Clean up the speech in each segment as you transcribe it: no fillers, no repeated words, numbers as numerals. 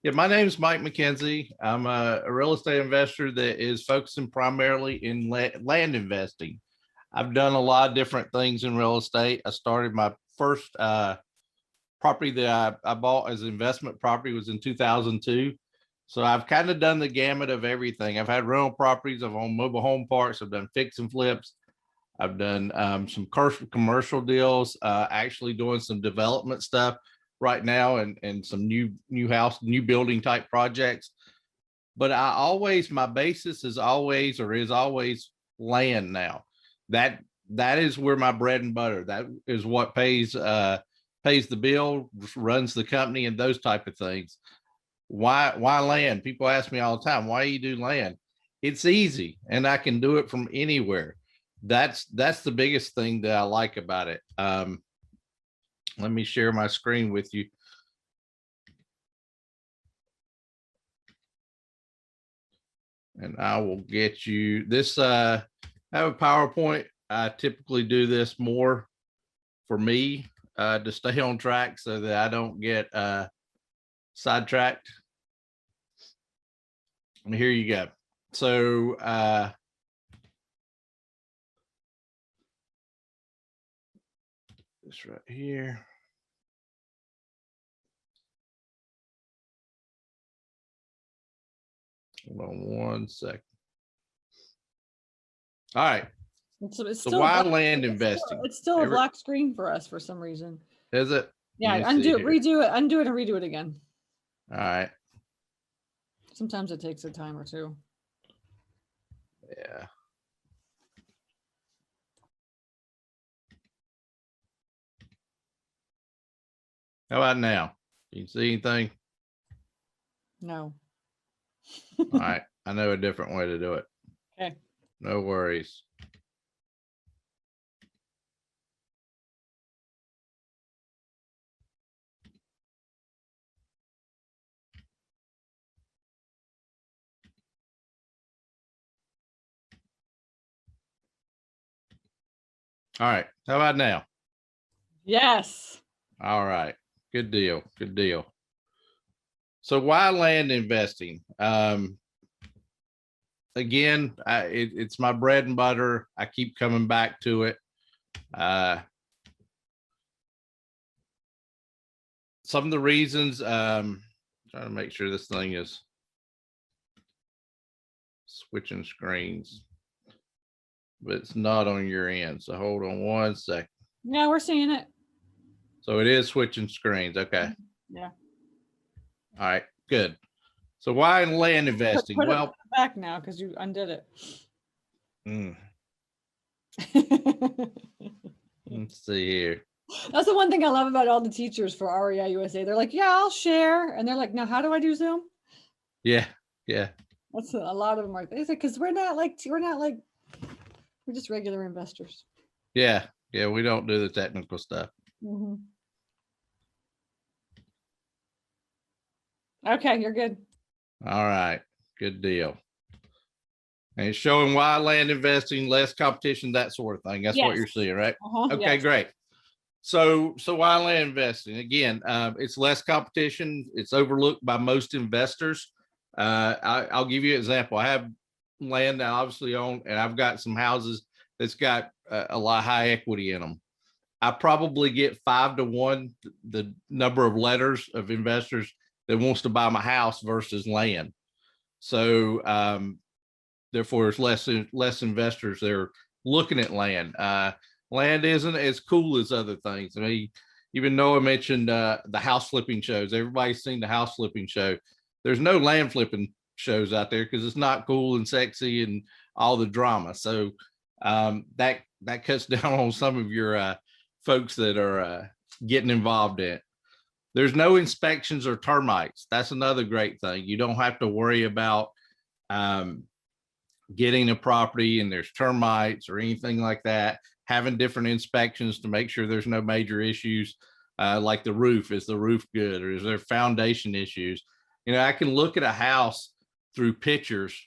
Yeah, my name is Mike Mckenzie. I'm a real estate investor that is focusing primarily in land investing. I've done a lot of different things in real estate. I started my first property that I bought as an investment property was in 2002. So I've kind of done the gamut of everything. I've had rental properties, I've owned mobile home parks, I've done fix and flips. I've done some commercial deals, actually doing some development stuff right now and some new house, new building type projects. But my basis is always or is always land now. That is where my bread and butter, that is what pays the bill, runs the company and those type of things. Why land? People ask me all the time, why do you do land? It's easy and I can do it from anywhere. That's the biggest thing that I like about it. Let me share my screen with you. And I will get you this. I have a PowerPoint. I typically do this more for me to stay on track so that I don't get sidetracked. And here you go. So this right here. Hold on one second. All right. It's so why land investing? It's still a black screen for us for some reason. Is it? Yeah, undo it, redo it, undo it, and redo it again. All right. Sometimes it takes a time or two. Yeah. How about now? Can you see anything? No. All right. I know a different way to do it. Okay. No worries. All right. How about now? Yes. All right. Good deal. Good deal. So why land investing? Again, it's my bread and butter. I keep coming back to it. Some of the reasons, trying to make sure this thing is switching screens, but it's not on your end. So hold on one second. Yeah, we're seeing it. So it is switching screens. Okay. Yeah. All right, good. So why in land investing? Put it back now because you undid it. Let's see here. That's the one thing I love about all the teachers for REI USA. They're like, yeah, I'll share. And they're like, now how do I do Zoom? Yeah. Yeah. That's a lot of them are. They say, because we're just regular investors. Yeah. Yeah. We don't do the technical stuff. Mm-hmm. Okay. You're good. All right. Good deal. And it's showing why land investing, less competition, that sort of thing. That's what you're seeing, right? Okay, great. So why land investing? Again, it's less competition. It's overlooked by most investors. I'll give you an example. I have land that I obviously own, and I've got some houses that's got a lot of high equity in them. I probably get 5 to 1 the number of letters of investors that wants to buy my house versus land. So therefore, there's less investors that are looking at land. Land isn't as cool as other things. I mean, even Noah mentioned the house flipping shows. Everybody's seen the house flipping show. There's no land flipping shows out there because it's not cool and sexy and all the drama. So that cuts down on some of your folks that are getting involved in it. There's no inspections or termites. That's another great thing. You don't have to worry about getting a property and there's termites or anything like that, having different inspections to make sure there's no major issues, like the roof. Is the roof good, or is there foundation issues? You know, I can look at a house through pictures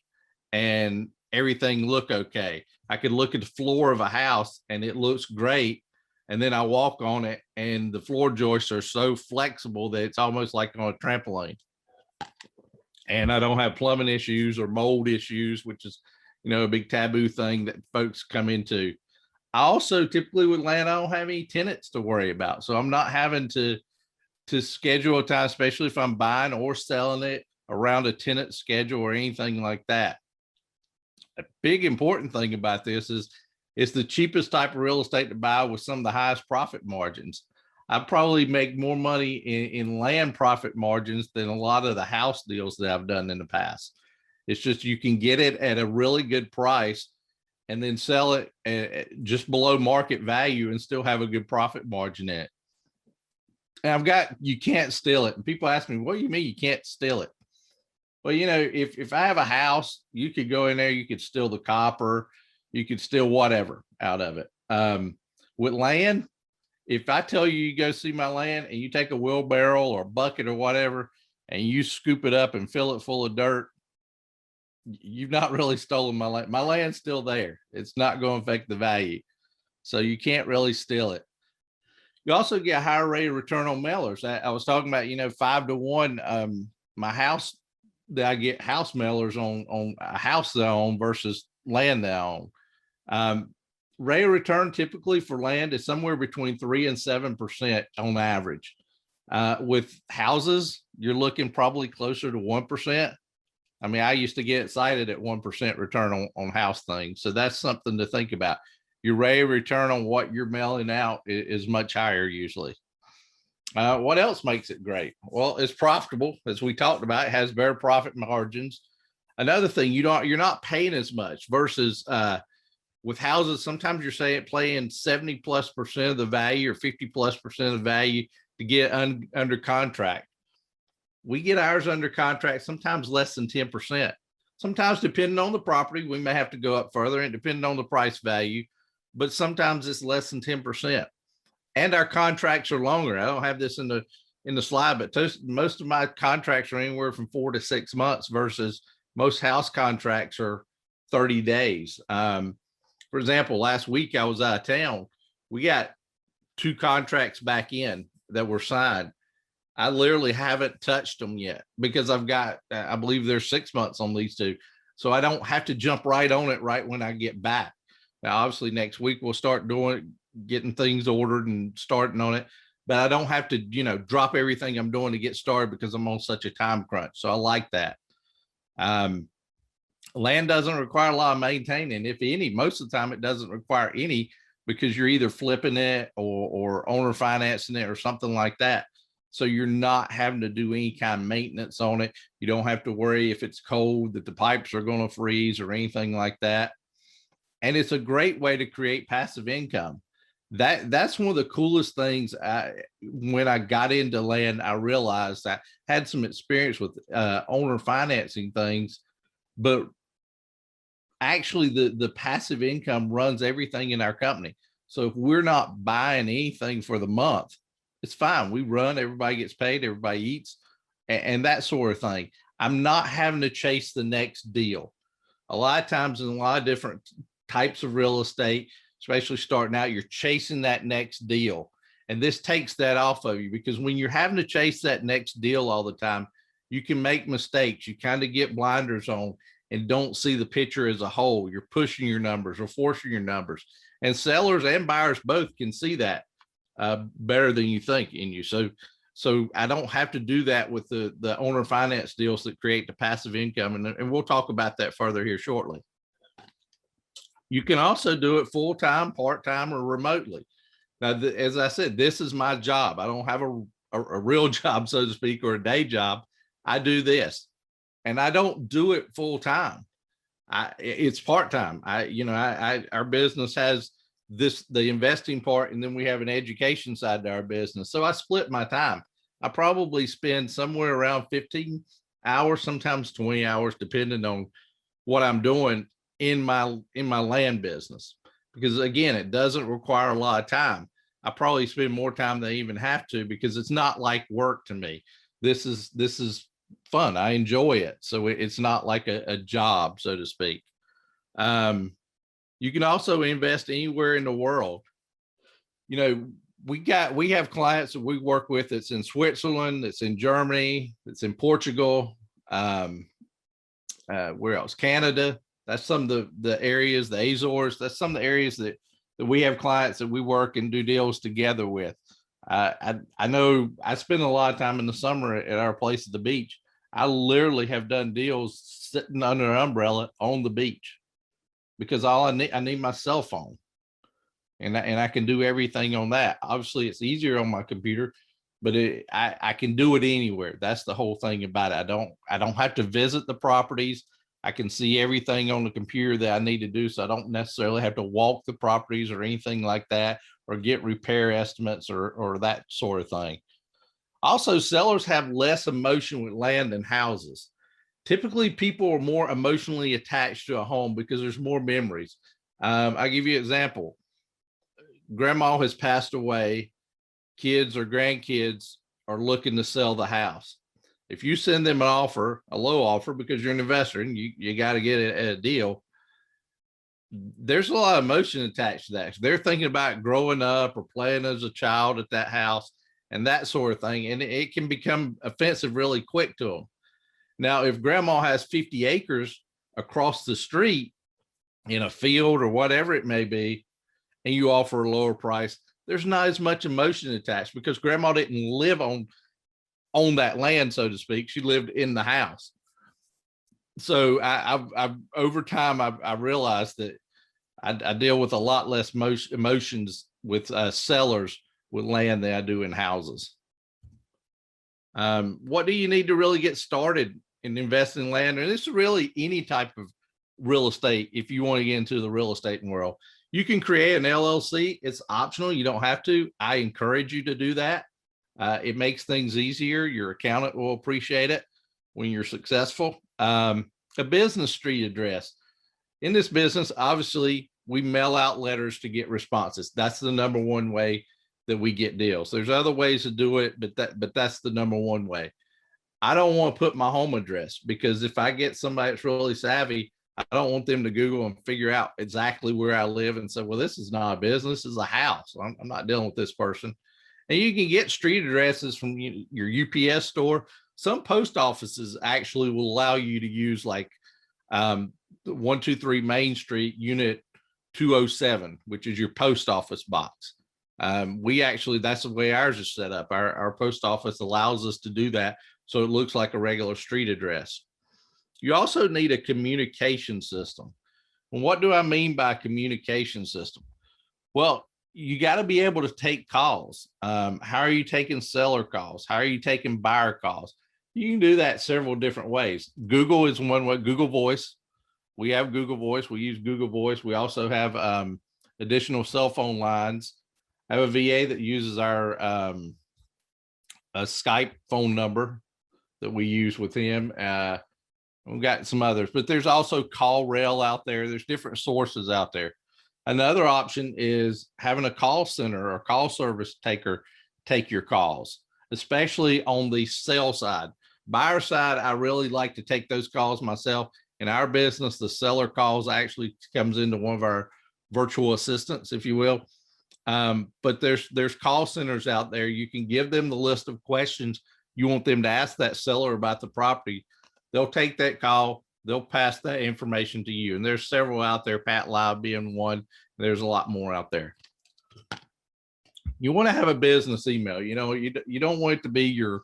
and everything look okay. I could look at the floor of a house and it looks great, and then I walk on it and the floor joists are so flexible that it's almost like on a trampoline. And I don't have plumbing issues or mold issues, which is, a big taboo thing that folks come into. I also typically with land, I don't have any tenants to worry about. So I'm not having to schedule a time, especially if I'm buying or selling it around a tenant schedule or anything like that. A big important thing about this is it's the cheapest type of real estate to buy with some of the highest profit margins. I probably make more money in land profit margins than a lot of the house deals that I've done in the past. It's just you can get it at a really good price and then sell it at just below market value and still have a good profit margin in it. And you can't steal it. And people ask me, what do you mean you can't steal it? Well, if I have a house, you could go in there, you could steal the copper, you could steal whatever out of it. With land, if I tell you go see my land and you take a wheelbarrow or a bucket or whatever, and you scoop it up and fill it full of dirt, you've not really stolen my land. My land's still there. It's not going to affect the value. So you can't really steal it. You also get a higher rate of return on mailers. I was talking about, 5 to 1. My house that I get house mailers on a house that I own versus land that I own. Rate of return typically for land is somewhere between 3 and 7% on average. With houses, you're looking probably closer to 1%. I mean, I used to get excited at 1% return on house things. So that's something to think about. Your rate of return on what you're mailing out is much higher usually. What else makes it great? Well, it's profitable, as we talked about. It has better profit margins. Another thing, you're not paying as much versus with houses. Sometimes you're paying 70+% of the value or 50+% of the value to get under contract. We get ours under contract sometimes less than 10%. Sometimes, depending on the property, we may have to go up further, and depending on the price value, but sometimes it's less than 10%. And our contracts are longer. I don't have this in the slide, but most of my contracts are anywhere from 4 to 6 months versus most house contracts are 30 days. For example, last week I was out of town. We got 2 contracts back in that were signed. I literally haven't touched them yet because I've got, I believe there's 6 months on these 2. So I don't have to jump right on it right when I get back. Now, obviously next week we'll start getting things ordered and starting on it, but I don't have to, drop everything I'm doing to get started because I'm on such a time crunch. So I like that. Land doesn't require a lot of maintaining, if any. Most of the time it doesn't require any because you're either flipping it or owner financing it or something like that. So you're not having to do any kind of maintenance on it. You don't have to worry if it's cold that the pipes are going to freeze or anything like that. And it's a great way to create passive income. That's one of the coolest things. When I got into land, I realized I had some experience with owner financing things, but actually the passive income runs everything in our company. So if we're not buying anything for the month, it's fine. We run, everybody gets paid, everybody eats, and that sort of thing. I'm not having to chase the next deal. A lot of times in a lot of different types of real estate, especially starting out, you're chasing that next deal. And this takes that off of you, because when you're having to chase that next deal all the time, you can make mistakes. You kind of get blinders on and don't see the picture as a whole. You're pushing your numbers or forcing your numbers. And sellers and buyers both can see that better than you think in you. So I don't have to do that with the owner finance deals that create the passive income. And we'll talk about that further here shortly. You can also do it full-time, part-time, or remotely. Now, as I said, this is my job. I don't have a real job, so to speak, or a day job. I do this, and I don't do it full-time. It's part-time. Our business has the investing part, and then we have an education side to our business. So I split my time. I probably spend somewhere around 15 hours, sometimes 20 hours, depending on what I'm doing in my land business, because again, it doesn't require a lot of time. I probably spend more time than I even have to, because it's not like work to me. This is fun. I enjoy it. So it's not like a job, so to speak. You can also invest anywhere in the world. we have clients that we work with that's in Switzerland, that's in Germany, that's in Portugal, where else? Canada. That's some of the areas, the Azores. That's some of the areas that we have clients that we work and do deals together with. I know I spend a lot of time in the summer at our place at the beach. I literally have done deals sitting under an umbrella on the beach because all I need my cell phone, and I can do everything on that. Obviously, it's easier on my computer, but I can do it anywhere. That's the whole thing about it. I don't have to visit the properties. I can see everything on the computer that I need to do. So I don't necessarily have to walk the properties or anything like that, or get repair estimates or that sort of thing. Also, sellers have less emotion with land than houses. Typically, people are more emotionally attached to a home because there's more memories. I'll give you an example. Grandma has passed away. Kids or grandkids are looking to sell the house. If you send them an offer, a low offer, because you're an investor and you got to get it at a deal, there's a lot of emotion attached to that. They're thinking about growing up or playing as a child at that house and that sort of thing. And it can become offensive really quick to them. Now, if grandma has 50 acres across the street in a field or whatever it may be, and you offer a lower price, there's not as much emotion attached because grandma didn't live on that land, so to speak. She lived in the house. So I've over time, I realized that I deal with a lot less emotions with sellers with land than I do in houses. What do you need to really get started in investing in land? And this is really any type of real estate. If you want to get into the real estate world, you can create an LLC. It's optional. You don't have to. I encourage you to do that. It makes things easier. Your accountant will appreciate it when you're successful. A business street address. In this business, obviously, we mail out letters to get responses. That's the number one way that we get deals. There's other ways to do it, but that's the number one way. I don't want to put my home address because if I get somebody that's really savvy, I don't want them to Google and figure out exactly where I live and say, well, this is not a business, this is a house. I'm not dealing with this person. And you can get street addresses from your UPS store. Some post offices actually will allow you to use like 123 Main Street, unit 207, which is your post office box. That's the way ours is set up. Our post office allows us to do that. So it looks like a regular street address. You also need a communication system. And what do I mean by communication system? Well, you got to be able to take calls. How are you taking seller calls? How are you taking buyer calls? You can do that several different ways. Google is one way. Google Voice. We have Google Voice. We use Google Voice. We also have additional cell phone lines. I have a VA that uses our a Skype phone number that we use with him. We've got some others, but there's also call rail out there. There's different sources out there. Another option is having a call center or call service taker take your calls, especially on the sell side. Buyer side, I really like to take those calls myself. In our business, the seller calls actually comes into one of our virtual assistants, if you will. But there's call centers out there. You can give them the list of questions you want them to ask that seller about the property. They'll take that call. They'll pass that information to you. And there's several out there, Pat Live being one. There's a lot more out there. You want to have a business email. You know, you don't want it to be your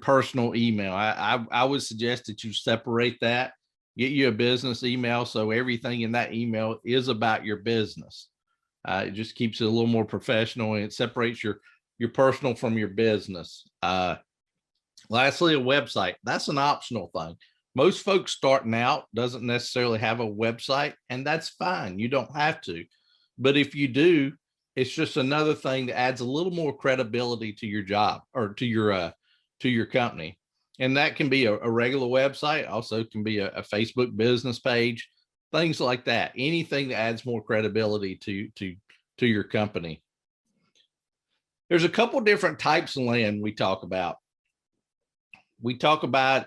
personal email. I would suggest that you separate that, get you a business email. So everything in that email is about your business. It just keeps it a little more professional and it separates your personal from your business. Lastly, a website. That's an optional thing. Most folks starting out doesn't necessarily have a website, and that's fine. You don't have to. But if you do, it's just another thing that adds a little more credibility to your job or to your company. And that can be a regular website, also can be a Facebook business page, things like that. Anything that adds more credibility to your company. There's a couple different types of land we talk about. we talk about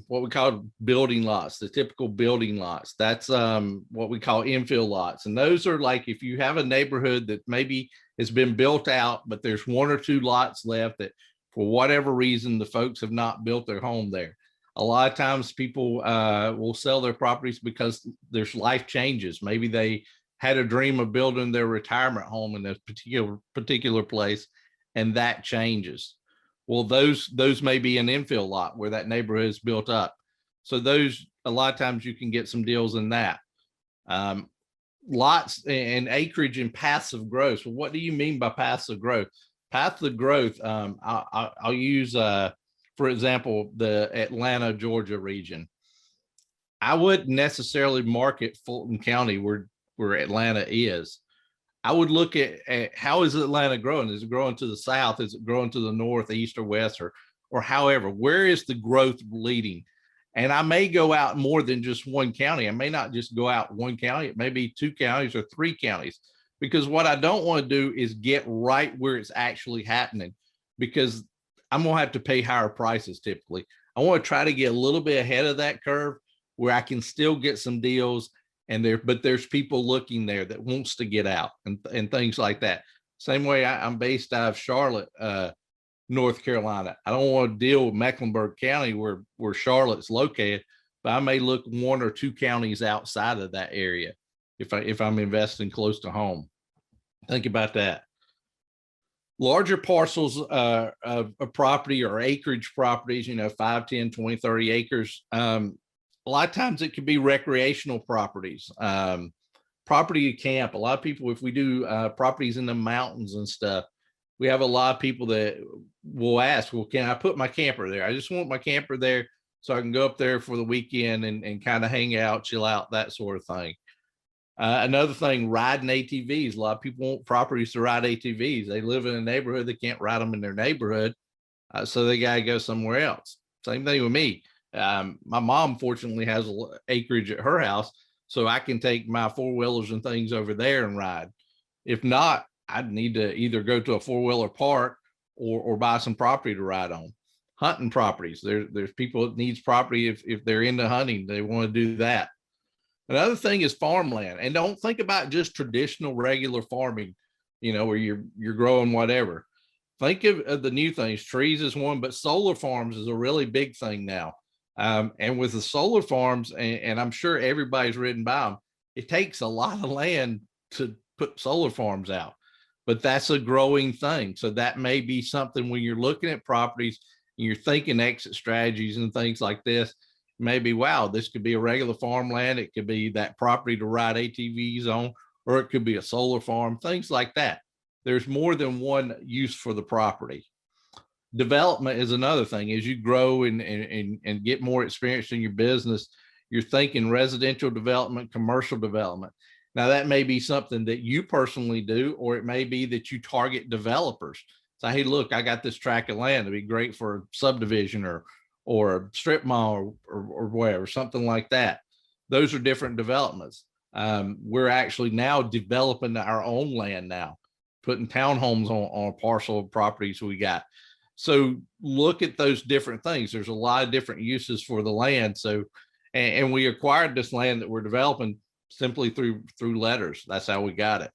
what we call building lots, the typical building lots. That's what we call infill lots. And those are like if you have a neighborhood that maybe has been built out, but there's 1 or 2 lots left that for whatever reason, the folks have not built their home there. A lot of times people will sell their properties because there's life changes. Maybe they had a dream of building their retirement home in a particular place, and that changes. Well, those may be an infill lot where that neighborhood is built up. So those, a lot of times you can get some deals in that. Lots and acreage and paths of growth. So what do you mean by paths of growth? Path of growth, I'll use, for example, the Atlanta, Georgia region. I wouldn't necessarily market Fulton County where Atlanta is. I would look at how is Atlanta growing? Is it growing to the south? Is it growing to the north, east, or west, or however? Where is the growth leading? And I may go out more than just one county. I may not just go out one county. It may be 2 counties or 3 counties, because what I don't want to do is get right where it's actually happening, because I'm going to have to pay higher prices typically. I want to try to get a little bit ahead of that curve where I can still get some deals, but there's people looking there that wants to get out and things like that. Same way I'm based out of Charlotte, North Carolina. I don't want to deal with Mecklenburg County where Charlotte's located, but I may look 1 or 2 counties outside of that area if I'm investing close to home. Think about that. Larger parcels of property or acreage properties, 5, 10, 20, 30 acres. A lot of times it could be recreational properties, property to camp. A lot of people, if we do properties in the mountains and stuff, we have a lot of people that will ask, well, can I put my camper there? I just want my camper there so I can go up there for the weekend and kind of hang out, chill out, that sort of thing. Another thing, riding ATVs. A lot of people want properties to ride ATVs. They live in a neighborhood, they can't ride them in their neighborhood, so they got to go somewhere else. Same thing with me. My mom fortunately has acreage at her house, so I can take my 4-wheelers and things over there and ride. If not, I'd need to either go to a 4-wheeler park or buy some property to ride on. Hunting properties. There's people that needs property if they're into hunting, they want to do that. Another thing is farmland, and don't think about just traditional regular farming, where you're growing whatever. Think of the new things. Trees is one, but solar farms is a really big thing now. And with the solar farms, and I'm sure everybody's ridden by them, it takes a lot of land to put solar farms out, but that's a growing thing. So that may be something when you're looking at properties and you're thinking exit strategies and things like this. Maybe, wow, this could be a regular farmland. It could be that property to ride ATVs on, or it could be a solar farm, things like that. There's more than one use for the property. Development is another thing. As you grow and get more experience in your business, you're thinking residential development, commercial development. Now that may be something that you personally do, or it may be that you target developers. Say, hey, look, I got this tract of land. It'd be great for a subdivision or a strip mall or whatever, something like that. Those are different developments. We're actually now developing our own land now, putting townhomes on a parcel of properties we got. So look at those different things. There's a lot of different uses for the land. So, and we acquired this land that we're developing simply through letters. That's how we got it.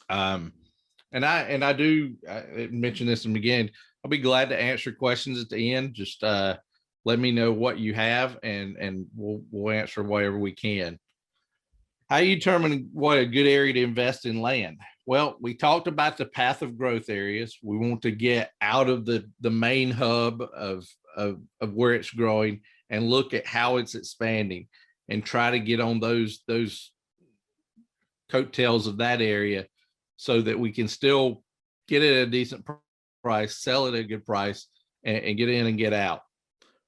And I do mention this again. I'll be glad to answer questions at the end. Just let me know what you have, and we'll answer whatever we can. How you determine what a good area to invest in land? Well, we talked about the path of growth areas. We want to get out of the main hub of where it's growing and look at how it's expanding and try to get on those coattails of that area so that we can still get it at a decent price, sell it at a good price, and get in and get out.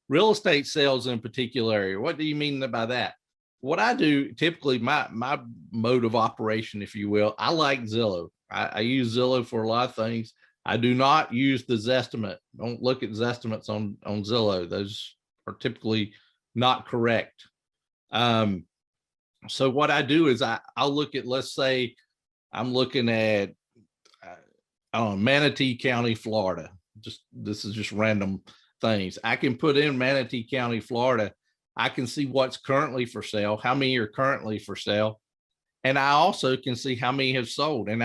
Real estate sales in a particular area. What do you mean by that? What I do typically, my mode of operation, if you will, I like Zillow. I use Zillow for a lot of things. I do not use the Zestimate. Don't look at Zestimates on Zillow. Those are typically not correct. So what I do is I'll look at, let's say I'm looking at Manatee County, Florida. This is just random things. I can put in Manatee County, Florida. I can see what's currently for sale, how many are currently for sale. And I also can see how many have sold. And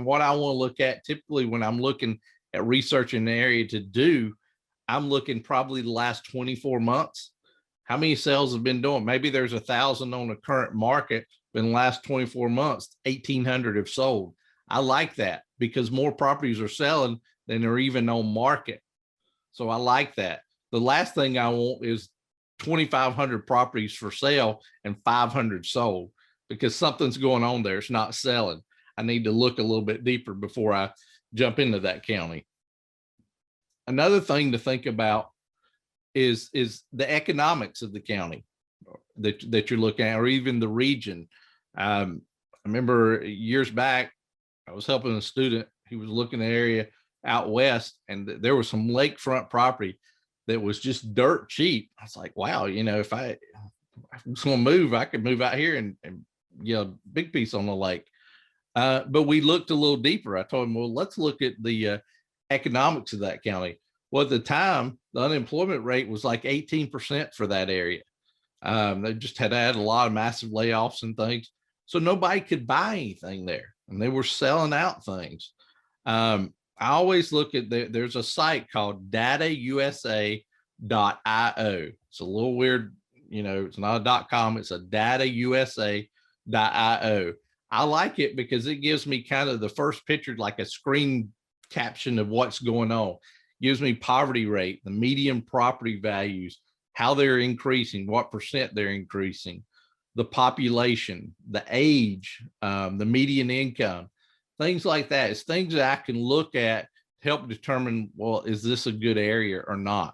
what I want to look at typically when I'm looking at researching the area to do, I'm looking probably the last 24 months. How many sales have been doing? Maybe there's 1,000 on the current market, but in the last 24 months, 1,800 have sold. I like that because more properties are selling than are even on market. So I like that. The last thing I want is 2,500 properties for sale and 500 sold, because something's going on there. It's not selling. I need to look a little bit deeper before I jump into that county. Another thing to think about is the economics of the county that you're looking at, or even the region. I remember years back, I was helping a student. He was looking at an area out west, and there was some lakefront property that was just dirt cheap. I was like, wow, you know, if I was going to move, I could move out here and get a big piece on the lake. But we looked a little deeper. I told him, well, let's look at the economics of that county. Well, at the time, the unemployment rate was like 18% for that area. They just had a lot of massive layoffs and things. So nobody could buy anything there, and they were selling out things. I always look at there's a site called datausa.io. It's a little weird, you know, it's not a .com, it's a datausa.io. I like it because it gives me kind of the first picture, like a screen caption of what's going on. Gives me poverty rate, the median property values, how they're increasing, what percent they're increasing, the population, the age, the median income, things like that. It's things that I can look at to help determine, well, is this a good area or not?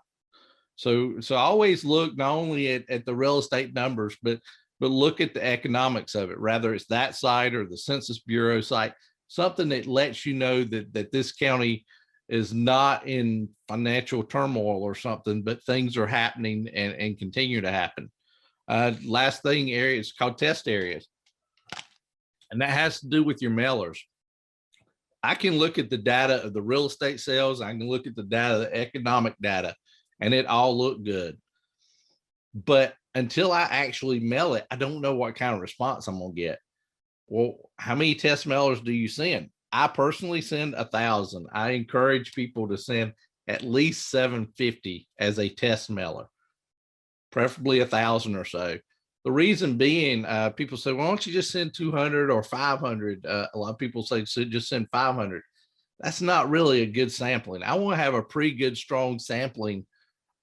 So I always look not only at the real estate numbers, but look at the economics of it, rather it's that site or the Census Bureau site, something that lets you know that this county is not in financial turmoil or something, but things are happening and continue to happen. Last thing, areas called test areas. And that has to do with your mailers. I can look at the data of the real estate sales. I can look at the data, the economic data, and it all looked good. But until I actually mail it, I don't know what kind of response I'm going to get. Well, how many test mailers do you send? I personally send 1,000. I encourage people to send at least 750 as a test mailer, preferably 1,000 or so. The reason being, people say, well, why don't you just send 200 or 500? A lot of people say, so just send 500. That's not really a good sampling. I want to have a pretty good, strong sampling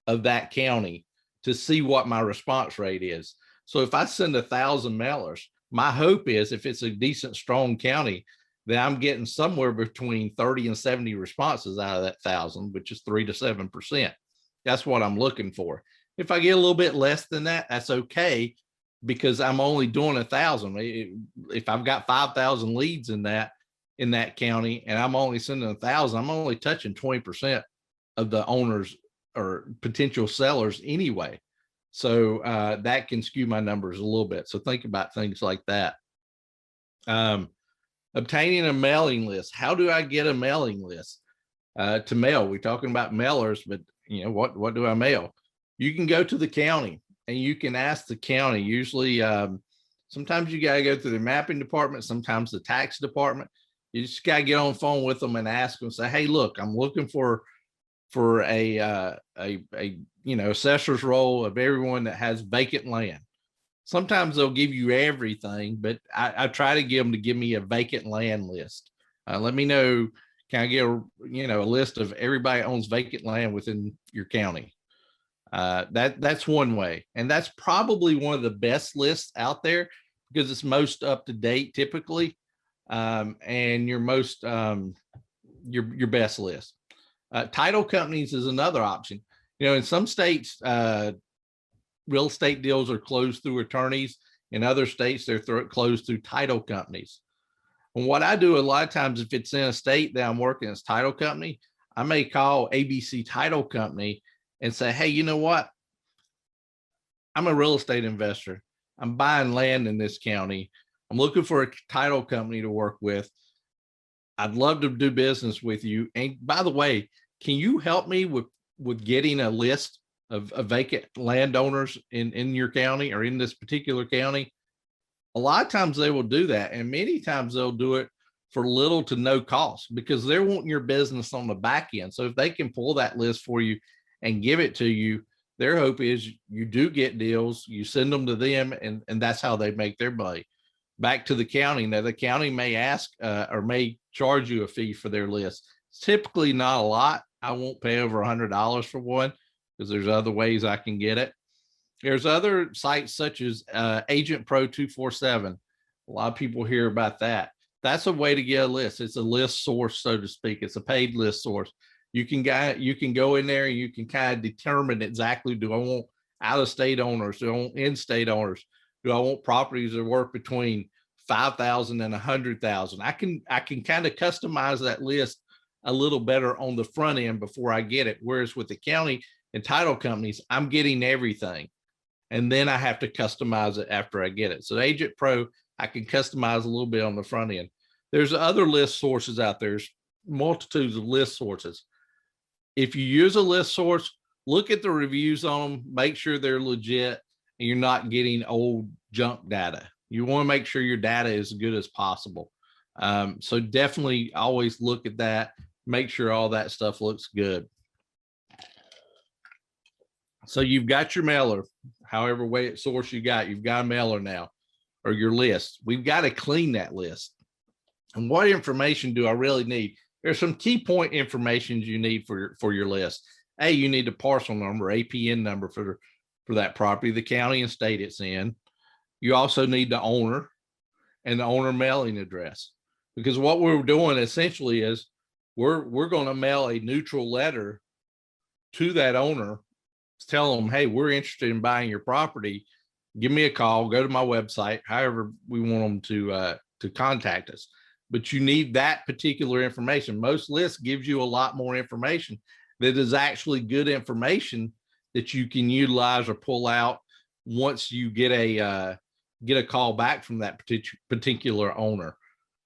of that county to see what my response rate is. So if I send 1,000 mailers, my hope is if it's a decent, strong county, then I'm getting somewhere between 30 and 70 responses out of that 1,000, which is 3 to 7%. That's what I'm looking for. If I get a little bit less than that, that's okay, because I'm only doing 1,000. If I've got 5,000 leads in that county and I'm only sending 1,000, I'm only touching 20% of the owners or potential sellers anyway. So that can skew my numbers a little bit. So think about things like that. Obtaining a mailing list. How do I get a mailing list to mail? We're talking about mailers, but you know, what do I mail? You can go to the county and you can ask the county. Usually, sometimes you got to go through the mapping department, sometimes the tax department. You just got to get on the phone with them and ask them, say, hey, look, I'm looking for a you know, assessor's roll of everyone that has vacant land. Sometimes they'll give you everything, but I try to get them to give me a vacant land list. Let me know, can I get a list of everybody owns vacant land within your county? That's one way. And that's probably one of the best lists out there because it's most up to date typically. And your most, your best list. Title companies is another option. You know, in some states, real estate deals are closed through attorneys. In other states, they're closed through title companies. And what I do a lot of times, if it's in a state that I'm working as title company, I may call ABC Title Company and say, hey, you know what? I'm a real estate investor. I'm buying land in this county. I'm looking for a title company to work with. I'd love to do business with you. And by the way, can you help me with with getting a list of vacant landowners in your county or in this particular county, a lot of times they will do that. And many times they'll do it for little to no cost because they're wanting your business on the back end. So if they can pull that list for you and give it to you, their hope is you do get deals, you send them to them, and that's how they make their money. Back to the county. Now, the county may ask or may charge you a fee for their list. It's typically not a lot. I won't pay over $100 for one because there's other ways I can get it. There's other sites such as Agent Pro 247. A lot of people hear about that. That's a way to get a list. It's a list source, so to speak. It's a paid list source. You can go in there and you can kind of determine exactly, do I want out-of-state owners? Do I want in-state owners? Do I want properties that are worth between 5,000 and 100,000? I can kind of customize that list a little better on the front end before I get it. Whereas with the county and title companies, I'm getting everything. And then I have to customize it after I get it. So Agent Pro, I can customize a little bit on the front end. There's other list sources out there. There's multitudes of list sources. If you use a list source, look at the reviews on them, make sure they're legit and you're not getting old junk data. You want to make sure your data is as good as possible. So definitely always look at that, make sure all that stuff looks good. So you've got your mailer, however way it's sourced you've got a mailer now, or your list. We've got to clean that list. And what information do I really need? There's some key point information you need for your list. A, you need a parcel number, APN number for that property, the county and state it's in. You also need the owner and the owner mailing address, because what we're doing essentially is we're going to mail a neutral letter to that owner, tell them, hey, we're interested in buying your property. Give me a call, go to my website, however we want them to contact us. But you need that particular information. Most lists gives you a lot more information that is actually good information that you can utilize or pull out once you get a call back from that particular owner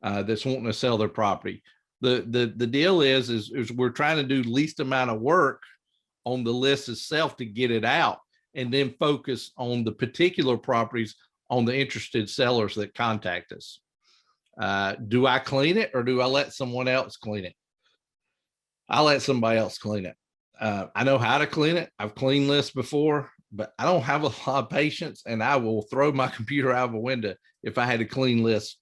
that's wanting to sell their property. The deal is we're trying to do least amount of work on the list itself to get it out, and then focus on the particular properties on the interested sellers that contact us. Do I clean it or do I let someone else clean it? I let somebody else clean it. I know how to clean it. I've cleaned lists before, but I don't have a lot of patience, and I will throw my computer out of a window if I had to clean lists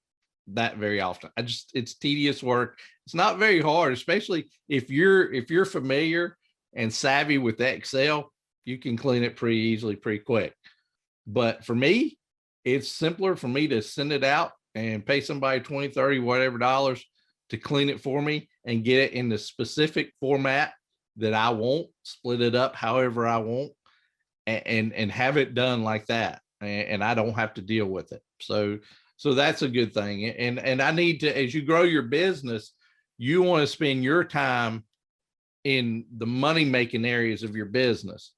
that very often. It's tedious work. It's not very hard, especially if you're familiar and savvy with Excel, you can clean it pretty easily, pretty quick. But for me, it's simpler for me to send it out and pay somebody 20, 30, whatever dollars to clean it for me and get it in the specific format that I want, split it up however I want, and have it done like that. And I don't have to deal with it. So that's a good thing. And I need to, as you grow your business, you want to spend your time in the money-making areas of your business.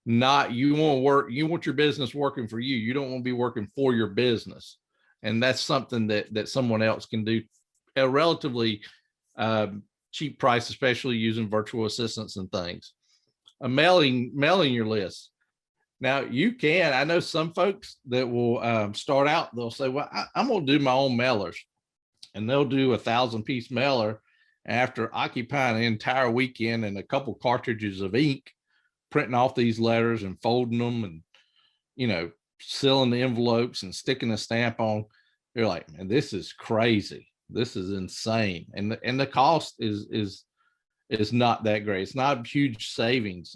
Not, you want your business working for you. You don't want to be working for your business. And that's something that someone else can do at a relatively cheap price, especially using virtual assistants and things. Mailing your list. Now I know some folks that will start out, they'll say, well, I'm going to do my own mailers, and they'll do 1,000-piece mailer after occupying an entire weekend and a couple cartridges of ink, printing off these letters and folding them and, sealing the envelopes and sticking a stamp on. You're like, man, this is crazy. This is insane. And the cost is not that great. It's not huge savings.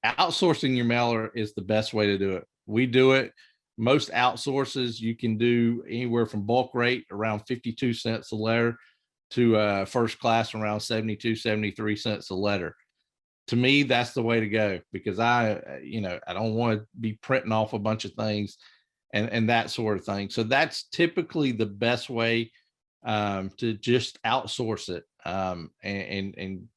Outsourcing your mailer is the best way to do it. We do it. Most outsources you can do anywhere from bulk rate around 52 cents a letter to first class around 72, 73 cents a letter. To me, that's the way to go, because I don't want to be printing off a bunch of things and that sort of thing. So that's typically the best way to just outsource it. And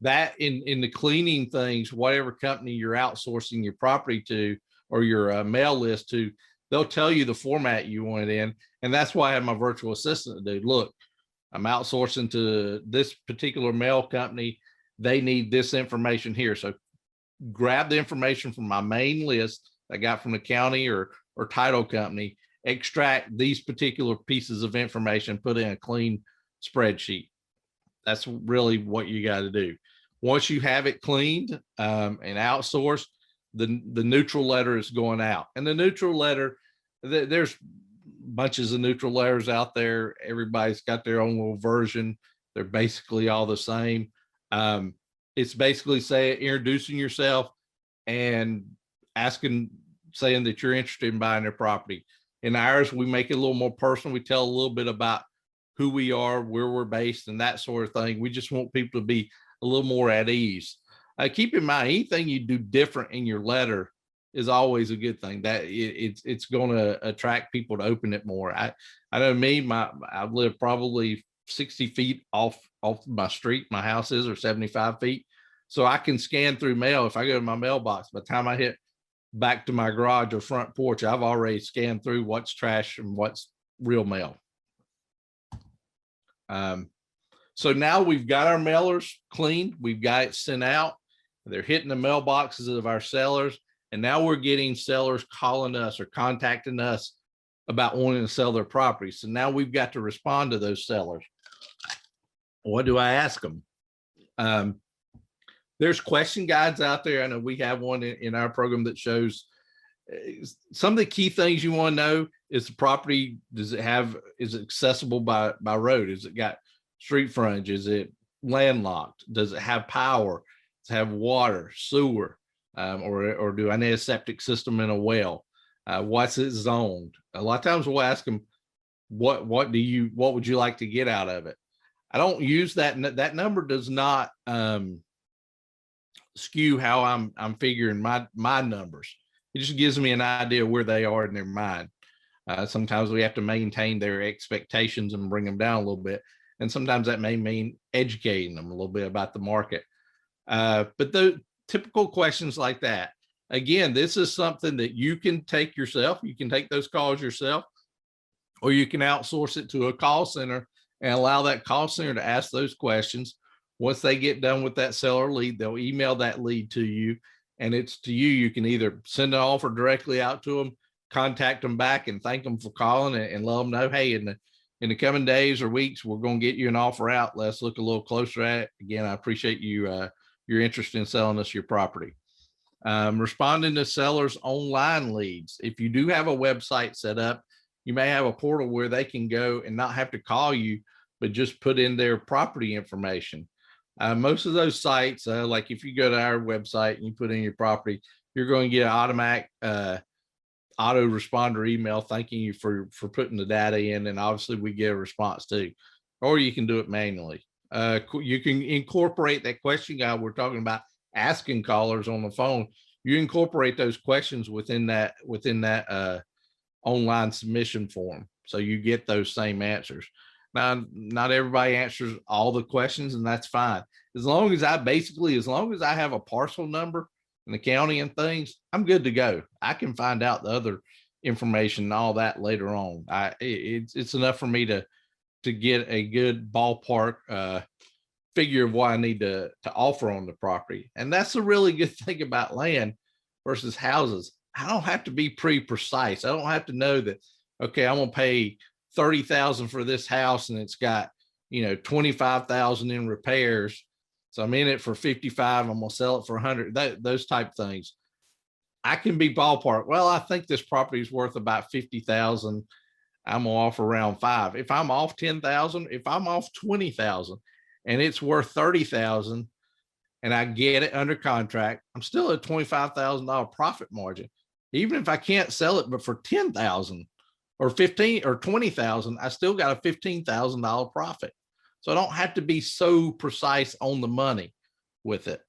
that in the cleaning things, whatever company you're outsourcing your property to or your mail list to, they'll tell you the format you want it in. And that's why I have my virtual assistant to do. Look, I'm outsourcing to this particular mail company. they need this information here. So grab the information from my main list I got from the county or title company, extract these particular pieces of information, put in a clean spreadsheet. That's really what you got to do. Once you have it cleaned and outsourced, the neutral letter is going out. And the neutral letter, there's bunches of neutral letters out there. Everybody's got their own little version. They're basically all the same. It's basically introducing yourself and saying that you're interested in buying their property. In ours, we make it a little more personal. We tell a little bit about who we are, where we're based, and that sort of thing. We just want people to be a little more at ease. Keep in mind, anything you do different in your letter is always a good thing. That it's going to attract people to open it more. I know me, I live probably 60 feet off my street. My house is, or 75 feet. So I can scan through mail. If I go to my mailbox, by the time I hit back to my garage or front porch, I've already scanned through what's trash and what's real mail. So now we've got our mailers cleaned. We've got it sent out. They're hitting the mailboxes of our sellers. And now we're getting sellers calling us or contacting us about wanting to sell their property. So now we've got to respond to those sellers. What do I ask them? There's question guides out there. I know we have one in our program that shows some of the key things you want to know. Is the property, is it accessible by road? Is it got street frontage? Is it landlocked? Does it have power? Does it have water, sewer? Or do I need a septic system and a well? What's it zoned? A lot of times we'll ask them, what would you like to get out of it? I don't use that number does not skew how I'm figuring my numbers. It just gives me an idea where they are in their mind. Sometimes we have to maintain their expectations and bring them down a little bit. And sometimes that may mean educating them a little bit about the market. But the typical questions like that, again, this is something that you can take yourself. You can take those calls yourself, or you can outsource it to a call center and allow that call center to ask those questions. Once they get done with that seller lead, they'll email that lead to you, and it's to you. You can either send an offer directly out to them, contact them back and thank them for calling, and let them know, hey, in the coming days or weeks, we're going to get you an offer out. Let's look a little closer at it. Again, I appreciate you, your interest in selling us your property. Responding to sellers' online leads. If you do have a website set up, you may have a portal where they can go and not have to call you, but just put in their property information. Most of those sites, like if you go to our website and you put in your property, you're going to get an automatic autoresponder email thanking you for putting the data in, and obviously we get a response too. Or you can do it manually. You can incorporate that question guide we're talking about, asking callers on the phone. You incorporate those questions within that online submission form, so you get those same answers. Now, not everybody answers all the questions, and that's fine. As long as I have a parcel number in the county and things, I'm good to go. I can find out the other information and all that later on. It's enough for me to get a good ballpark figure of what I need to offer on the property. And that's a really good thing about land versus houses. I don't have to be pretty precise. I don't have to know that, okay, I'm gonna pay $30,000 for this house and it's got, $25,000 in repairs. So I'm in it for 55. I'm gonna sell it for 100. Those type of things. I can be ballpark. Well, I think this property is worth about 50,000. I'm gonna offer around 5. If I'm off 10,000, if I'm off 20,000 and it's worth 30,000 and I get it under contract, I'm still at $25,000 profit margin. Even if I can't sell it, but for 10,000 or 15 or 20,000, I still got a $15,000 profit. So I don't have to be so precise on the money with it,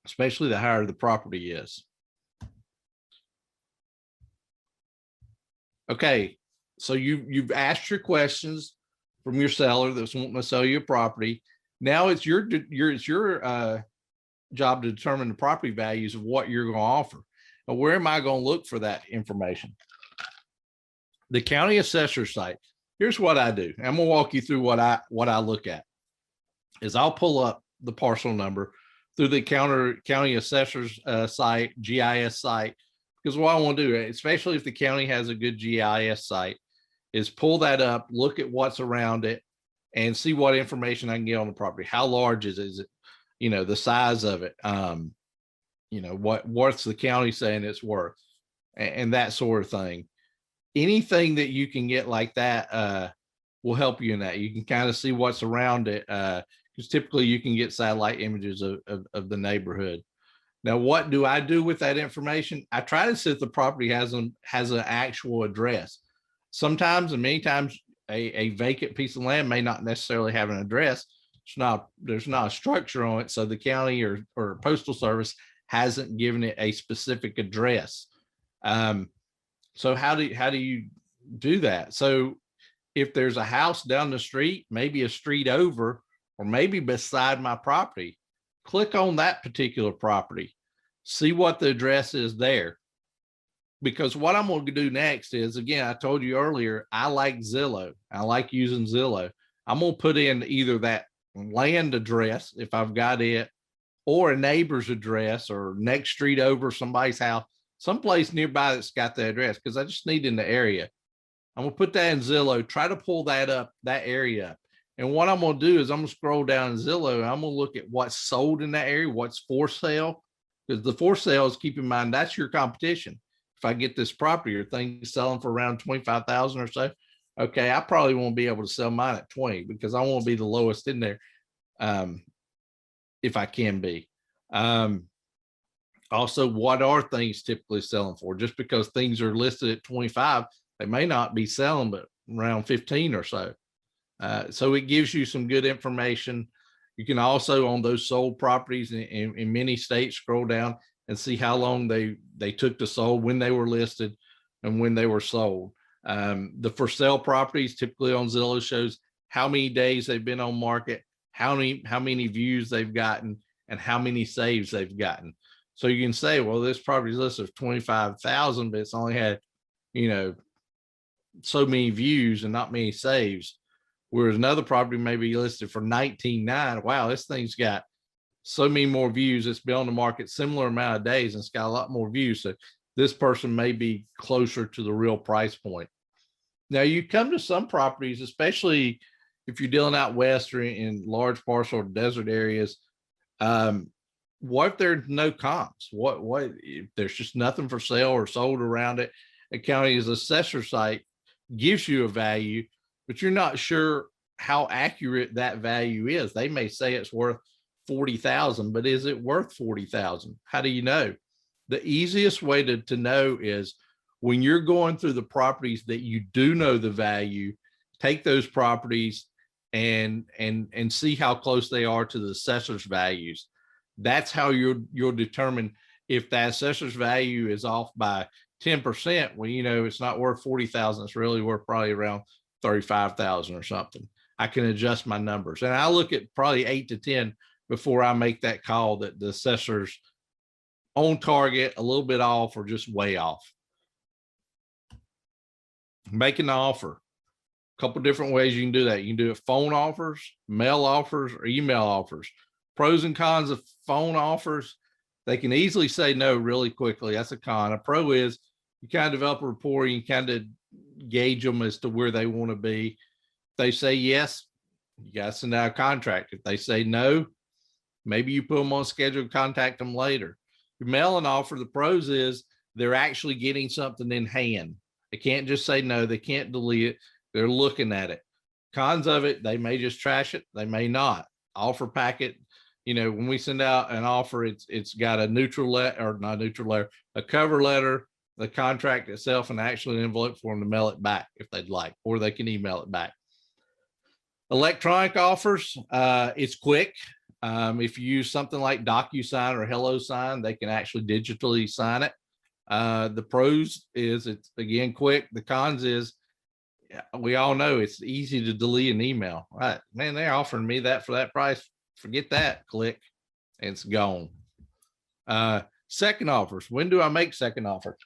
especially the higher the property is. Okay, so you've asked your questions from your seller that's wanting to sell you a property. Now it's your job to determine the property values of what you're going to offer. Now, where am I going to look for that information? The county assessor site. Here's what I do. I'm going to walk you through what I look at. Is I'll pull up the parcel number through the county assessor's site, GIS site. Because what I want to do, especially if the county has a good GIS site, is pull that up, look at what's around it, and see what information I can get on the property. How large is it? Is it, you know, the size of it? You know, what's the county saying it's worth, and that sort of thing. Anything that you can get like that will help you in that. You can kind of see what's around it, because typically you can get satellite images of the neighborhood. Now, what do I do with that information? I try to see if the property has an actual address. Sometimes, and many times, a vacant piece of land may not necessarily have an address. There's not a structure on it, so the county or postal service hasn't given it a specific address. So how do you do that? So if there's a house down the street, maybe a street over, or maybe beside my property, click on that particular property, see what the address is there. Because what I'm going to do next is, again, I told you earlier, I like Zillow. I like using Zillow. I'm going to put in either that land address, if I've got it, or a neighbor's address, or next street over, somebody's house, someplace nearby that's got the address, because I just need in the area. I'm going to put that in Zillow, try to pull that up, that area up. And what I'm going to do is I'm going to scroll down in Zillow, and I'm going to look at what's sold in that area, what's for sale, because the for sale is, keep in mind, that's your competition. If I get this property or things selling for around 25,000 or so, okay, I probably won't be able to sell mine at 20, because I won't be the lowest in there, if I can be. Also, what are things typically selling for? Just because things are listed at 25, they may not be selling but around 15 or so. So it gives you some good information. You can also, on those sold properties in many states, scroll down and see how long they took to sold, when they were listed, and when they were sold. The for sale properties typically on Zillow shows how many days they've been on market, how many views they've gotten, and how many saves they've gotten. So you can say, well, this property's listed for 25,000, but it's only had, you know, so many views and not many saves. Whereas another property may be listed for 19.9. Wow, this thing's got so many more views. It's been on the market similar amount of days, and it's got a lot more views. So this person may be closer to the real price point. Now you come to some properties, especially if you're dealing out west or in large parcel or desert areas. What if there's no comps? What if there's just nothing for sale or sold around it? A county's assessor site gives you a value, but you're not sure how accurate that value is. They may say it's worth 40,000, but is it worth 40,000? How do you know? The easiest way to know is when you're going through the properties that you do know the value, take those properties and see how close they are to the assessor's values. That's how you'll determine if that assessor's value is off by 10%. Well, you know, it's not worth 40,000. It's really worth probably around 35,000 or something. I can adjust my numbers, and I look at probably 8 to 10 before I make that call that the assessor's on target, a little bit off, or just way off. Making the offer. A couple different ways you can do that. You can do it phone offers, mail offers, or email offers. Pros and cons of phone offers: they can easily say no really quickly. That's a con. A pro is you kind of develop a rapport. You kind of gauge them as to where they want to be. If they say yes, you got to send out a contract. If they say no, maybe you put them on schedule to contact them later. Your mail and offer, the pros is they're actually getting something in hand. They can't just say no. They can't delete it. They're looking at it. Cons of it, they may just trash it. They may not. Offer packet, you know, when we send out an offer, it's got a neutral letter, or not neutral letter, a cover letter, the contract itself, and actually an envelope for them to mail it back if they'd like, or they can email it back. Electronic offers, it's quick. If you use something like DocuSign or HelloSign, they can actually digitally sign it. The pros is it's, again, quick. The cons is, we all know it's easy to delete an email. Right, man, they're offering me that for that price. Forget that. Click, and it's gone. Second offers. When do I make second offers?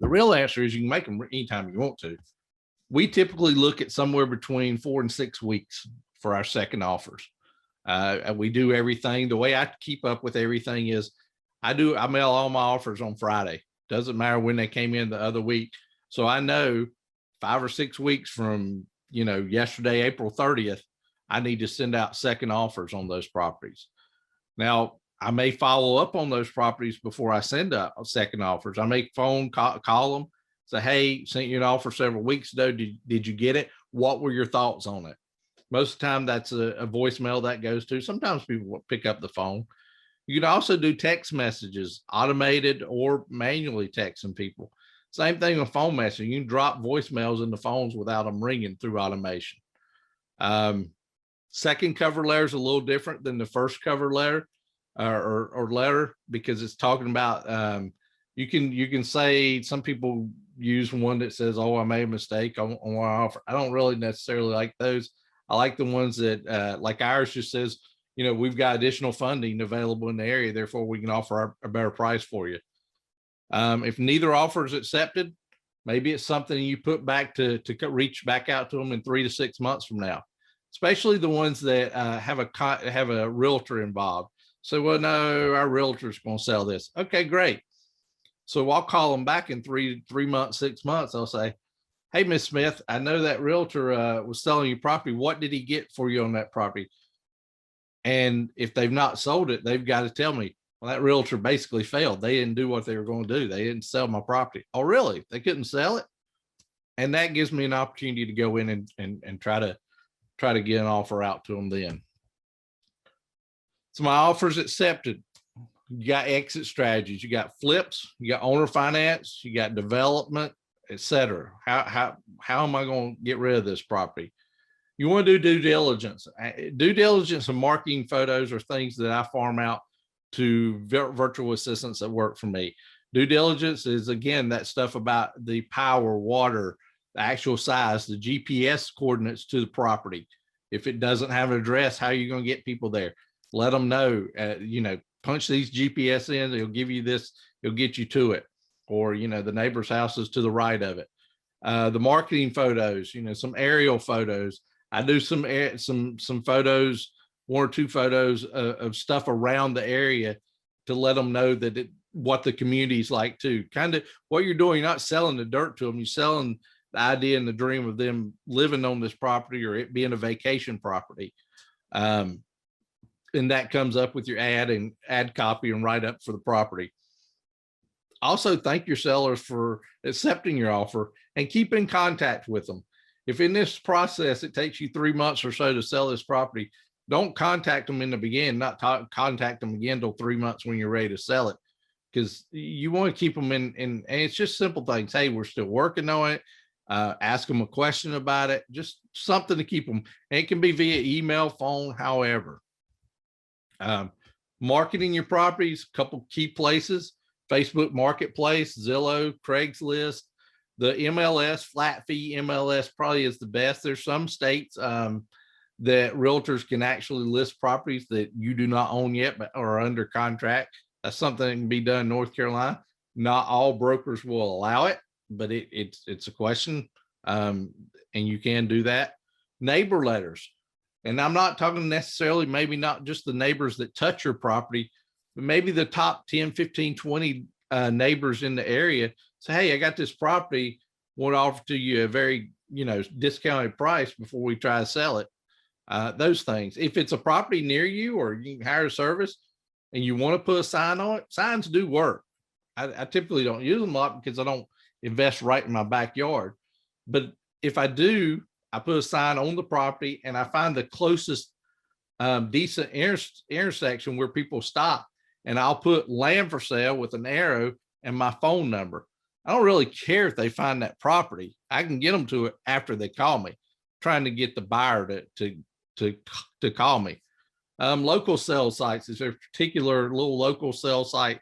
The real answer is you can make them anytime you want to. We typically look at somewhere between 4 and 6 weeks for our second offers. And we do everything. The way I keep up with everything is I mail all my offers on Friday. Doesn't matter when they came in the other week. So I know 5 or 6 weeks from, yesterday, April 30th, I need to send out second offers on those properties. Now, I may follow up on those properties before I send out second offers. I may call them, say, hey, sent you an offer several weeks ago. Did you get it? What were your thoughts on it? Most of the time that's a voicemail that goes to. Sometimes people will pick up the phone. You can also do text messages, automated or manually texting people. Same thing with phone messaging. You can drop voicemails in the phones without them ringing through automation. Second cover letter is a little different than the first cover letter or letter, because it's talking about, you can say, some people use one that says, oh, I made a mistake on my offer. I don't really necessarily like those. I like the ones that, like ours just says, we've got additional funding available in the area, therefore we can offer a better price for you. If neither offer is accepted, maybe it's something you put back to reach back out to them in 3 to 6 months from now, especially the ones that have a realtor involved. So, well, no, our realtor's going to sell this. Okay, great. So I'll call them back in 3 months, 6 months. I'll say, hey, Miss Smith, I know that realtor was selling you property. What did he get for you on that property? And if they've not sold it, they've got to tell me, well, that realtor basically failed. They didn't do what they were going to do. They didn't sell my property. Oh, really? They couldn't sell it? And that gives me an opportunity to go in and try to get an offer out to them then. So my offer's accepted. You got exit strategies. You got flips. You got owner finance. You got development, etc. How am I going to get rid of this property? You want to do due diligence. Due diligence and marketing photos are things that I farm out to virtual assistants that work for me. Due diligence is, again, that stuff about the power, water, the actual size, the GPS coordinates to the property. If it doesn't have an address, how are you going to get people there? Let them know, punch these GPS in, it'll give you this, it'll get you to it. Or, the neighbor's house is to the right of it. The marketing photos, some aerial photos. I do some photos, 1 or 2 photos of stuff around the area to let them know that what the community's like too. Kind of what you're doing, you're not selling the dirt to them, you're selling the idea and the dream of them living on this property or it being a vacation property. And that comes up with your ad copy and write up for the property. Also, thank your sellers for accepting your offer and keep in contact with them. If in this process, it takes you 3 months or so to sell this property, don't contact them in the beginning, not contact them again till 3 months when you're ready to sell it. Because you want to keep them in, and it's just simple things. Hey, we're still working on it. Ask them a question about it, just something to keep them. And it can be via email, phone, however. Marketing your properties, a couple key places: Facebook Marketplace, Zillow, Craigslist. The MLS, flat fee MLS probably is the best. There's some states that realtors can actually list properties that you do not own yet, but are under contract. That's something that can be done in North Carolina. Not all brokers will allow it, but it's a question, and you can do that. Neighbor letters. And I'm not talking necessarily, maybe not just the neighbors that touch your property, but maybe the top 10, 15, 20 neighbors in the area. Say, hey, I got this property, want to offer to you a very, discounted price before we try to sell it. Those things. If it's a property near you or you can hire a service and you want to put a sign on it, signs do work. I typically don't use them a lot because I don't invest right in my backyard. But if I do, I put a sign on the property and I find the closest decent intersection where people stop, and I'll put land for sale with an arrow and my phone number. I don't really care if they find that property. I can get them to it after they call me, trying to get the buyer to call me. Local sales sites, is there a particular little local sales site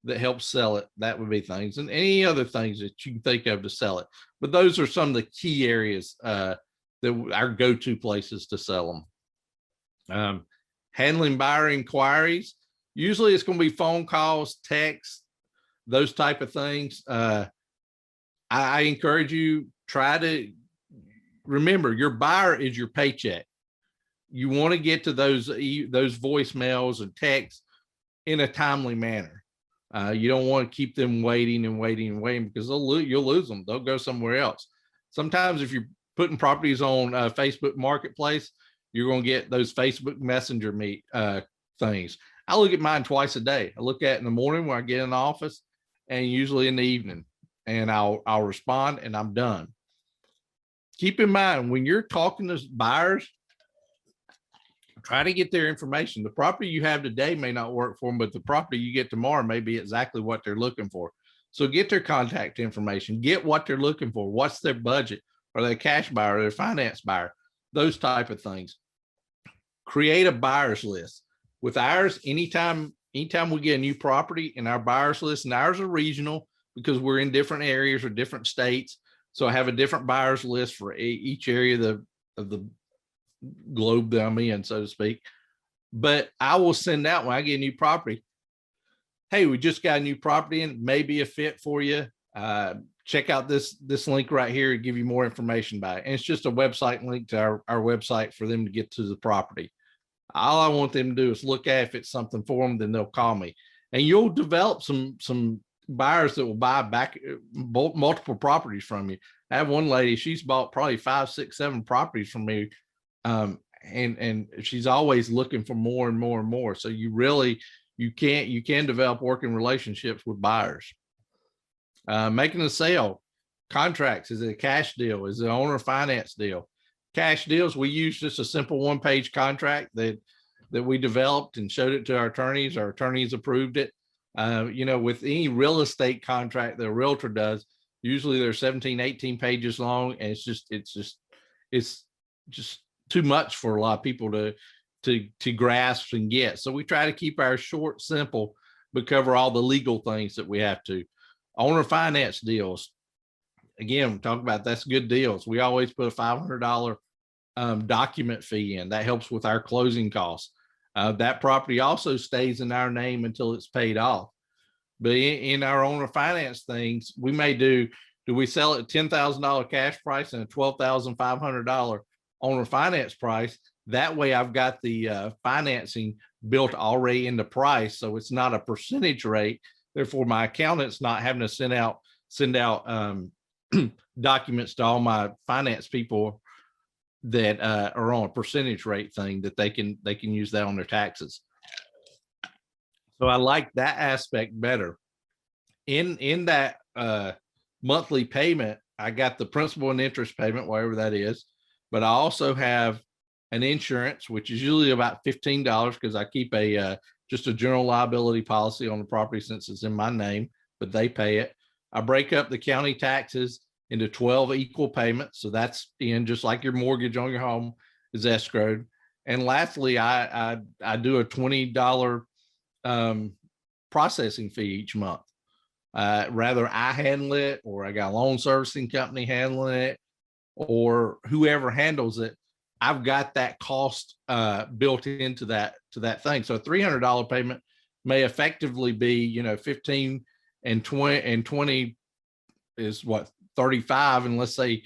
that helps sell it? That would be things, and any other things that you can think of to sell it. But those are some of the key areas that our go-to places to sell them. Handling buyer inquiries. Usually it's going to be phone calls, texts, those type of things. I encourage you, try to remember your buyer is your paycheck. you want to get to those voicemails and texts in a timely manner. You don't want to keep them waiting and waiting and waiting, because you'll lose them. They'll go somewhere else. Sometimes if you're putting properties on Facebook Marketplace, you're going to get those Facebook Messenger things. I look at mine twice a day. I look at it in the morning when I get in the office, and usually in the evening, and I'll respond, and I'm done. Keep in mind, when you're talking to buyers, try to get their information. The property you have today may not work for them, but the property you get tomorrow may be exactly what they're looking for. So get their contact information, get what they're looking for. What's their budget? Are they a cash buyer? Are they a finance buyer? Those type of things. Create a buyer's list. With ours, anytime we get a new property in our buyer's list, and ours are regional because we're in different areas or different states. So I have a different buyer's list for each area of the globe that I'm in, so to speak. But I will send out, when I get a new property, hey, we just got a new property in, maybe a fit for you. Check out this link right here and give you more information about it. And it's just a website link to our website for them to get to the property. All I want them to do is look at if it's something for them, then they'll call me. And you'll develop some buyers that will buy back multiple properties from you. I have one lady, she's bought probably 5, 6, 7 properties from me. And she's always looking for more and more and more. So you can develop working relationships with buyers. Making a sale, contracts, is it a cash deal? Is it an owner finance deal? Cash deals, we use just a simple 1-page contract that we developed and showed it to our attorneys. Our attorneys approved it. With any real estate contract that a realtor does, usually they're 17, 18 pages long, and it's just too much for a lot of people to grasp and get. So we try to keep ours short, simple, but cover all the legal things that we have to. Owner finance deals, again, talk about that's good deals. We always put a $500 document fee in. That helps with our closing costs. That property also stays in our name until it's paid off. But in our owner finance things, we may do we sell it $10,000 cash price and a $12,500 owner finance price? That way I've got the financing built already into price. So it's not a percentage rate. Therefore, my accountant's not having to send out documents to all my finance people that are on a percentage rate thing, that they can use that on their taxes. So I like that aspect better. In that monthly payment, I got the principal and interest payment, whatever that is, but I also have an insurance, which is usually about $15 because I keep just a general liability policy on the property since it's in my name, but they pay it. I break up the county taxes into 12 equal payments. So that's just like your mortgage on your home is escrowed. And lastly, I do a $20 processing fee each month. Rather I handle it, or I got a loan servicing company handling it, or whoever handles it, I've got that cost built into that thing. So a $300 payment may effectively be, 15 and 20 is what, 35, and let's say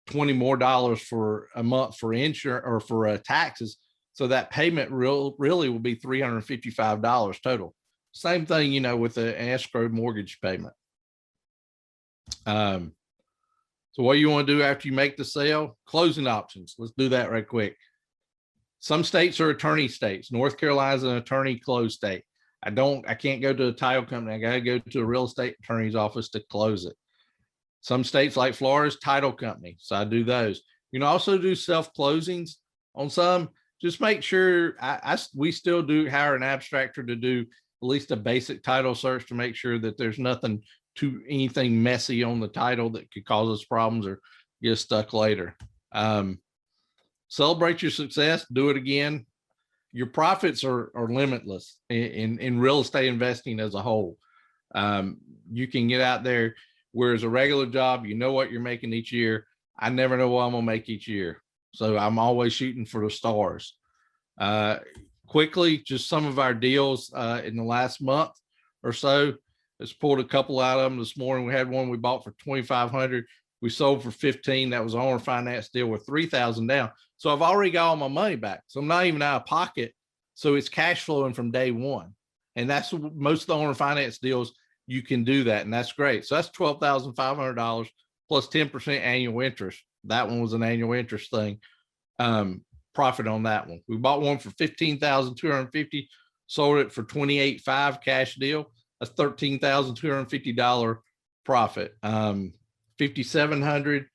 $20 more for a month for insurance or for taxes. So that payment really will be $355 total. Same thing, with an escrow mortgage payment. So what you want to do after you make the sale? Closing options. Let's do that right quick. Some states are attorney states. North Carolina's an attorney close state. I can't go to a title company. I got to go to a real estate attorney's office to close it. Some states like Florida's title company. So I do those. You can also do self closings on some. Just make sure we still do hire an abstractor to do at least a basic title search to make sure that there's anything messy on the title that could cause us problems or get us stuck later. Celebrate your success. Do it again. Your profits are limitless in real estate investing as a whole. You can get out there, whereas a regular job, you know what you're making each year. I never know what I'm gonna make each year. So I'm always shooting for the stars. Quickly, just some of our deals in the last month or so. Let's pulled a couple out of them this morning. We had one we bought for $2,500. We sold for $15,000. That was an owner finance deal with $3,000 down. So I've already got all my money back. So I'm not even out of pocket. So it's cash flowing from day one. And that's most of the owner finance deals. You can do that. And that's great. So that's $12,500 plus 10% annual interest. That one was an annual interest thing. Profit on that one. We bought one for $15,250, sold it for $28,500 cash deal. That's $13,250 profit. $5,700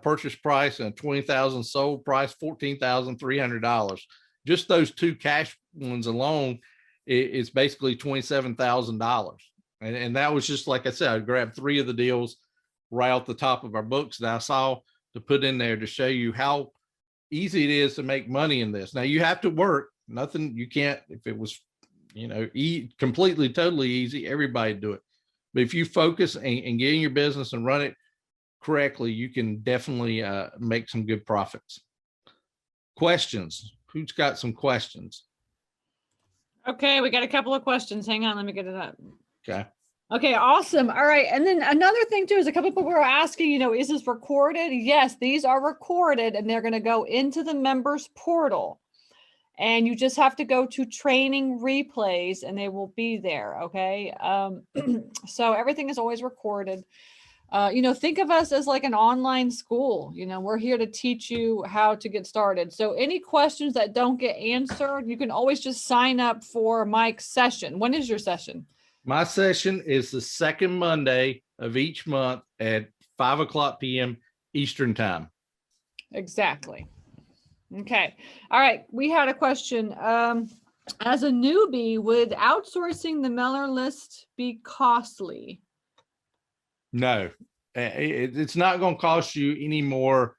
purchase price and $20,000 sold price, $14,300. Just those two cash ones alone, it's basically $27,000. And that was just, like I said, I grabbed 3 of the deals right off the top of our books that I saw to put in there to show you how easy it is to make money in this. Now you have to work. Nothing, you can't, if it was, completely, totally easy, everybody do it. But if you focus and get in your business and run it correctly, you can definitely make some good profits. Questions? Who's got some questions? Okay, we got a couple of questions. Hang on, let me get it up. Okay. Okay, awesome. All right. And then another thing too is a couple people were asking, is this recorded? Yes, these are recorded and they're going to go into the members portal. And you just have to go to training replays and they will be there. Okay. So everything is always recorded. Think of us as like an online school. We're here to teach you how to get started. So any questions that don't get answered, you can always just sign up for Mike's session. When is your session? My session is the second Monday of each month at 5:00 p.m. Eastern time. Exactly. Okay. All right. We had a question. As a newbie, would outsourcing the mailer list be costly? No, it's not going to cost you any more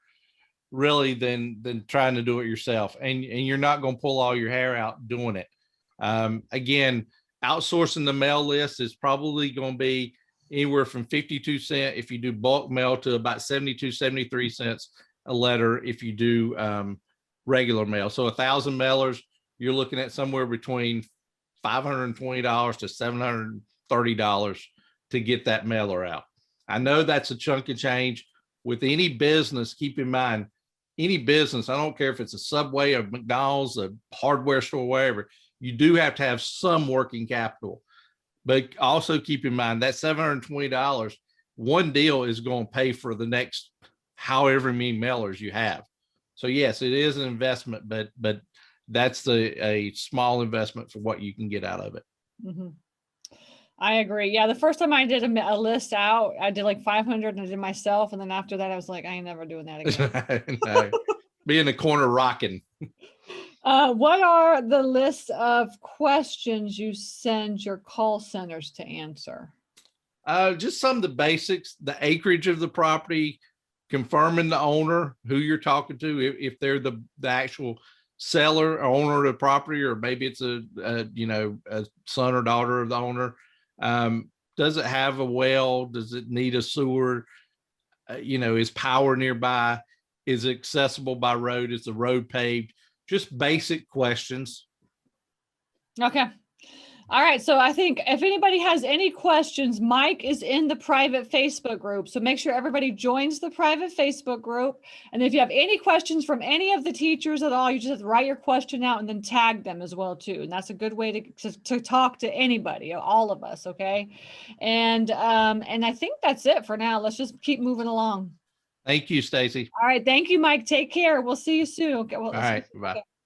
really than trying to do it yourself. And you're not going to pull all your hair out doing it. Again, outsourcing the mail list is probably going to be anywhere from 52 cents if you do bulk mail to about 72, 73 cents a letter if you do regular mail. So 1,000 mailers, you're looking at somewhere between $520 to $730 to get that mailer out. I know that's a chunk of change. With any business, keep in mind, any business, I don't care if it's a Subway, a McDonald's, a hardware store, wherever, you do have to have some working capital. But also keep in mind that $720, one deal is going to pay for the next however many mailers you have. So yes, it is an investment, but that's a small investment for what you can get out of it. Mm-hmm. I agree. Yeah. The first time I did a list out, I did like 500 and I did myself. And then after that, I was like, I ain't never doing that again. No, be in the corner rocking. What are the list of questions you send your call centers to answer? Just some of the basics, the acreage of the property, confirming the owner, who you're talking to, if they're the actual seller or owner of the property, or maybe it's a son or daughter of the owner. Does it have a well? Does it need a sewer? Is power nearby? Is it accessible by road? Is the road paved? Just basic questions. Okay. All right. So I think if anybody has any questions, Mike is in the private Facebook group. So make sure everybody joins the private Facebook group. And if you have any questions from any of the teachers at all, you just have to write your question out and then tag them as well too. And that's a good way to talk to anybody, all of us. Okay. And I think that's it for now. Let's just keep moving along. Thank you, Stacy. All right. Thank you, Mike. Take care. We'll see you soon. Okay. Well, all right. Bye.